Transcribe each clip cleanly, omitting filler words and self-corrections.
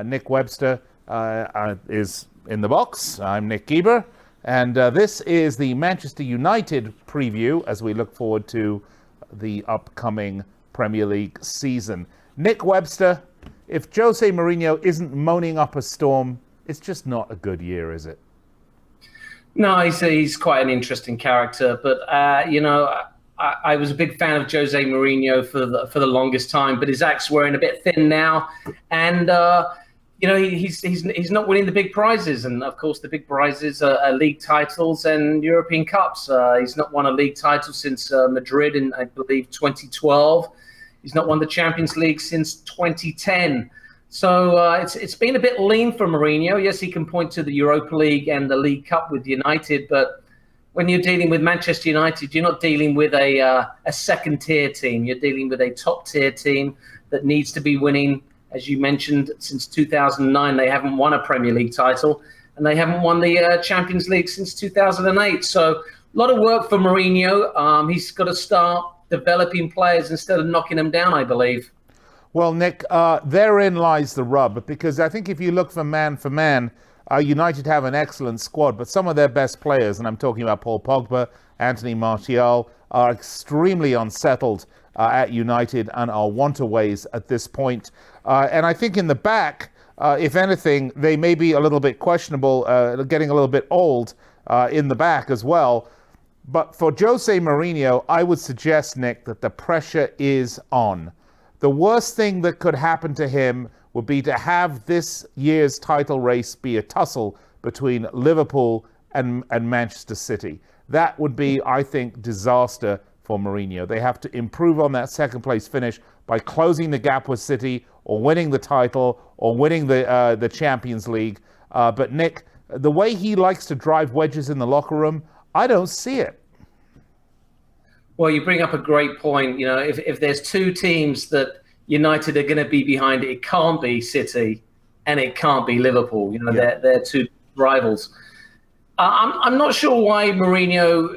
Nick Webster is in the box. I'm Nick Geber, and this is the Manchester United preview as we look forward to the upcoming Premier League season. Nick Webster, if Jose Mourinho isn't moaning up a storm, it's just not a good year, is it? No, he's quite an interesting character, but I was a big fan of Jose Mourinho for the longest time, but his act's wearing a bit thin now, and he's not winning the big prizes, and of course the big prizes are league titles and European Cups. He's not won a league title since Madrid in, I believe, 2012. He's not won the Champions League since 2010. So it's been a bit lean for Mourinho. Yes, he can point to the Europa League and the League Cup with United, but when you're dealing with Manchester United, you're not dealing with a second-tier team. You're dealing with a top-tier team that needs to be winning. As you mentioned, since 2009, they haven't won a Premier League title, and they haven't won the Champions League since 2008. So a lot of work for Mourinho. He's got to start developing players instead of knocking them down, I believe. Well, Nick, therein lies the rub, because I think if you look for man, United have an excellent squad, but some of their best players, and I'm talking about Paul Pogba, Anthony Martial, are extremely unsettled at United and are wantaways at this point. And I think in the back, if anything, they may be a little bit questionable, getting a little bit old in the back as well. But for Jose Mourinho, I would suggest, Nick, that the pressure is on. The worst thing that could happen to him would be to have this year's title race be a tussle between Liverpool and Manchester City. That would be, I think, disaster for Mourinho. They have to improve on that second place finish by closing the gap with City or winning the title or winning the Champions League. But Nick, the way he likes to drive wedges in the locker room, I don't see it. Well, you bring up a great point. If there's two teams that United are going to be behind, it can't be City and it can't be Liverpool. They're two rivals. I'm not sure why Mourinho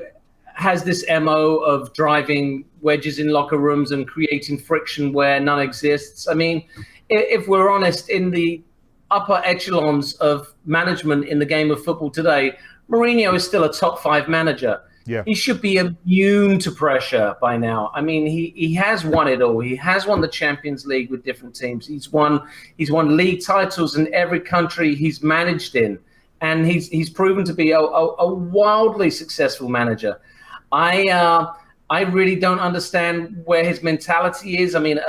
has this MO of driving wedges in locker rooms and creating friction where none exists. I mean, if we're honest, in the upper echelons of management in the game of football today, Mourinho is still a top 5 manager. Yeah. He should be immune to pressure by now. I mean, he has won it all. He has won the Champions League with different teams. He's won league titles in every country he's managed in, and he's proven to be a wildly successful manager. I really don't understand where his mentality is. I mean,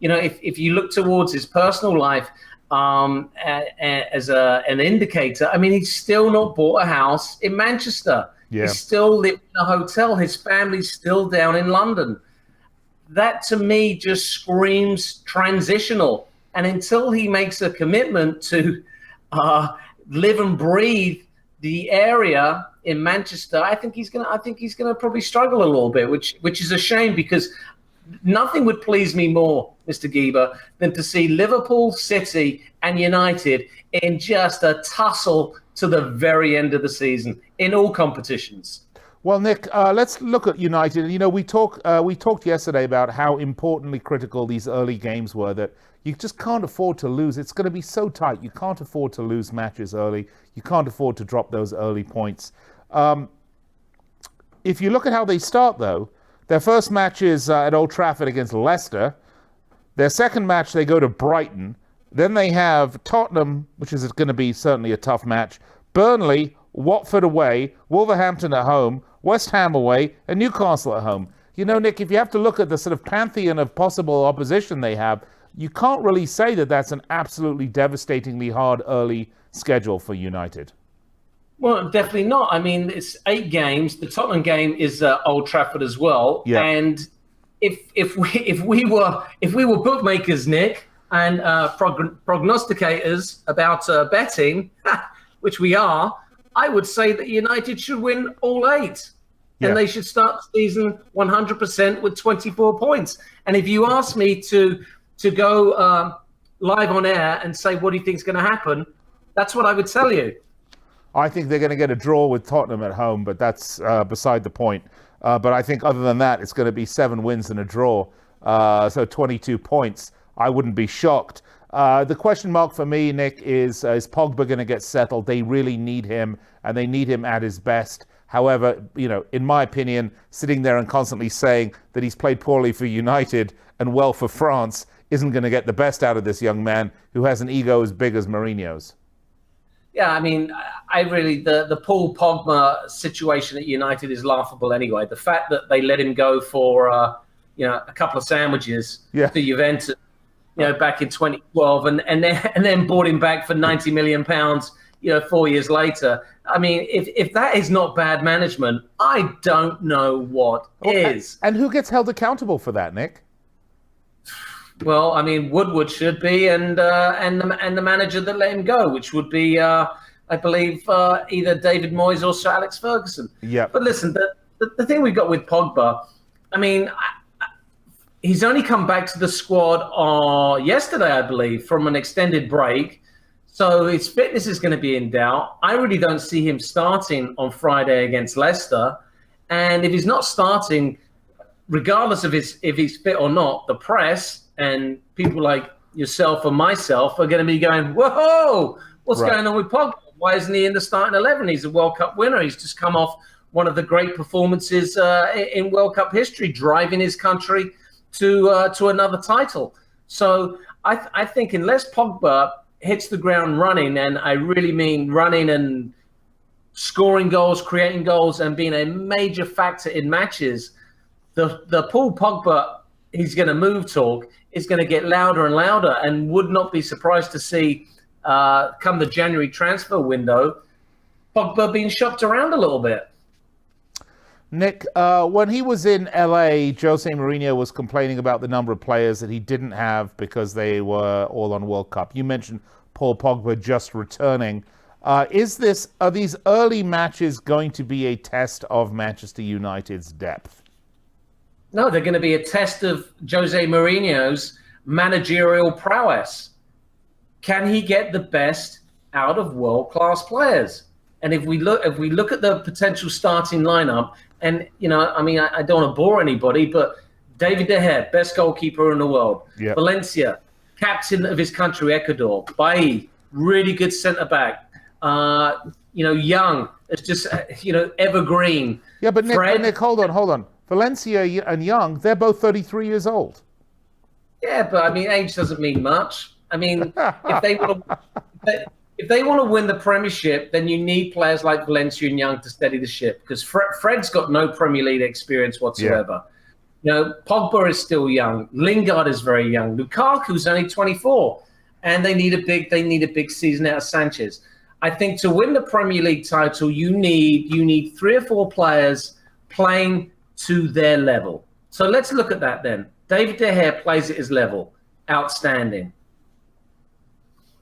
if you look towards his personal life as an indicator, I mean, he's still not bought a house in Manchester. Yeah. He still lives in a hotel. His family's still down in London. That, to me, just screams transitional. And until he makes a commitment to live and breathe the area in Manchester, I think he's gonna probably struggle a little bit, which is a shame, because nothing would please me more, Mr. Geber, than to see Liverpool, City, and United in just a tussle to the very end of the season in all competitions. Well, Nick, let's look at United. We talked yesterday about how importantly critical these early games were, that you just can't afford to lose. It's going to be so tight. You can't afford to lose matches early. You can't afford to drop those early points. If you look at how they start, though, their first match is at Old Trafford against Leicester. Their second match, they go to Brighton. Then they have Tottenham, which is going to be certainly a tough match, Burnley, Watford away, Wolverhampton at home, West Ham away, and Newcastle at home. Nick, if you have to look at the sort of pantheon of possible opposition they have, you can't really say that that's an absolutely devastatingly hard early schedule for United. Well, definitely not. I mean, it's 8 games. The Tottenham game is Old Trafford as well. Yeah. And if we were bookmakers, Nick, and prognosticators about betting, which we are, I would say that United should win all 8. And they should start the season 100% with 24 points. And if you ask me to go live on air and say, what do you think is going to happen? That's what I would tell you. I think they're going to get a draw with Tottenham at home, but that's beside the point. But I think other than that, it's going to be 7 wins and a draw. So 22 points. I wouldn't be shocked. The question mark for me, Nick, is Pogba going to get settled? They really need him, and they need him at his best. However, in my opinion, sitting there and constantly saying that he's played poorly for United and well for France isn't going to get the best out of this young man who has an ego as big as Mourinho's. Yeah, I mean, the Paul Pogba situation at United is laughable anyway. The fact that they let him go for a couple of sandwiches to Juventus, back in 2012, and then bought him back for £90 million, 4 years later. I mean, if that is not bad management, I don't know what is. And who gets held accountable for that, Nick? Well, I mean, Woodward should be, and the manager that let him go, which would be, I believe, either David Moyes or Sir Alex Ferguson. Yeah. But listen, the thing we've got with Pogba, I mean, he's only come back to the squad yesterday, I believe, from an extended break. So his fitness is going to be in doubt. I really don't see him starting on Friday against Leicester. And if he's not starting, regardless of if he's fit or not, the press and people like yourself and myself are going to be going, whoa, what's going on with Pogba? Why isn't he in the starting 11? He's a World Cup winner. He's just come off one of the great performances in World Cup history, driving his country to another title. So I think unless Pogba hits the ground running, and I really mean running and scoring goals, creating goals, and being a major factor in matches, the Paul Pogba he's going to move talk is going to get louder and louder, and would not be surprised to see come the January transfer window, Pogba being shopped around a little bit. Nick, when he was in LA, Jose Mourinho was complaining about the number of players that he didn't have because they were all on World Cup. You mentioned Paul Pogba just returning. Are these early matches going to be a test of Manchester United's depth? No, they're going to be a test of Jose Mourinho's managerial prowess. Can he get the best out of world-class players? And if we look at the potential starting lineup, and I mean, I don't want to bore anybody, but David De Gea, best goalkeeper in the world. Yep. Valencia, captain of his country, Ecuador. Bailly, really good centre back. Young, it's just evergreen. Yeah, but Nick, hold on. Valencia and Young, they're both 33 years old. Yeah, but I mean, age doesn't mean much. I mean, if they want to win the Premiership, then you need players like Valencia and Young to steady the ship, because Fred's got no Premier League experience whatsoever. Yeah. Pogba is still young. Lingard is very young. Lukaku's only 24, and they need a big season out of Sanchez. I think to win the Premier League title, you need 3 or 4 players playing to their level. So let's look at that then. David De Gea plays at his level. Outstanding.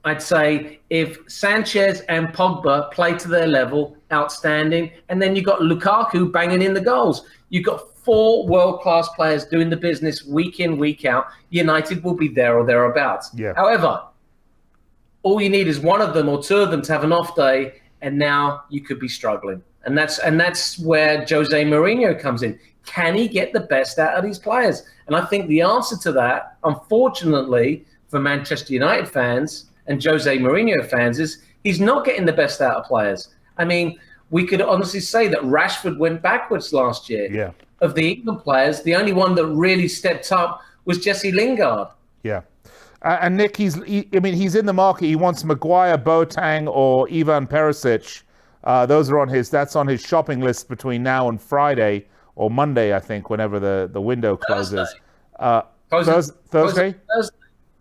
I'd say if Sanchez and Pogba play to their level, outstanding. And then you've got Lukaku banging in the goals. You've got 4 world-class players doing the business week in, week out. United will be there or thereabouts. Yeah. However, all you need is one of them or 2 of them to have an off day, and now you could be struggling. And that's where Jose Mourinho comes in. Can he get the best out of these players? And I think the answer to that, unfortunately, for Manchester United fans and Jose Mourinho fans, is he's not getting the best out of players. I mean, we could honestly say that Rashford went backwards last year. Yeah. Of the England players, the only one that really stepped up was Jesse Lingard. Yeah. And Nick, he's in the market. He wants Maguire, Boateng, or Ivan Perisic. Those are on his shopping list between now and Friday or Monday, I think, whenever the window closes. Thursday? Thursday.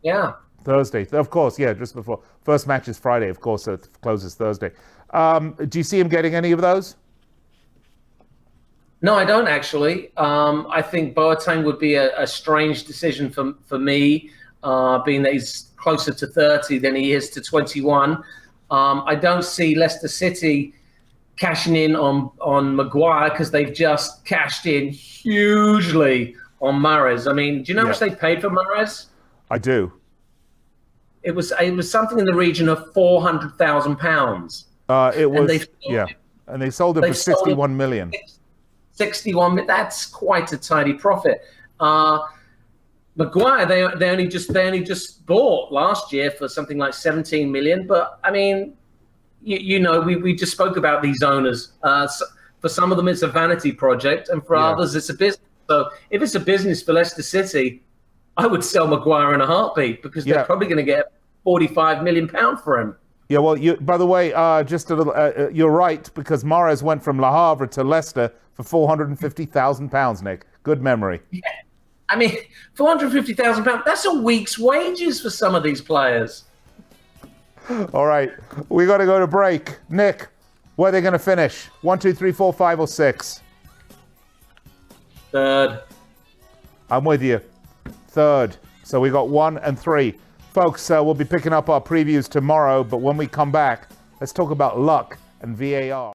Yeah. Thursday, of course, yeah, just before. First match is Friday, of course, so it closes Thursday. Do you see him getting any of those? No, I don't actually. I think Boateng would be a strange decision for me, being that he's closer to 30 than he is to 21. I don't see Leicester City cashing in on Maguire, because they've just cashed in hugely on Mahrez. I mean, do you know how much they paid for Mahrez? I do. It was something in the region of £400,000. It was, and they sold it for 61 million. 61. That's quite a tidy profit. Maguire, they only just bought last year for something like 17 million. But I mean, you know, we just spoke about these owners. So for some of them, it's a vanity project, and for others, it's a business. So if it's a business for Leicester City, I would sell Maguire in a heartbeat, because they're probably going to get £45 million for him. Yeah, well, by the way, just a little, you're right, because Mahrez went from Le Havre to Leicester for £450,000, Nick. Good memory. Yeah. I mean, £450,000, that's a week's wages for some of these players. All right, we got to go to break. Nick, where are they going to finish? 1, 2, 3, 4, 5, or 6? Third. I'm with you. Third. So we got 1 and 3. Folks, we'll be picking up our previews tomorrow, but when we come back, let's talk about luck and VAR.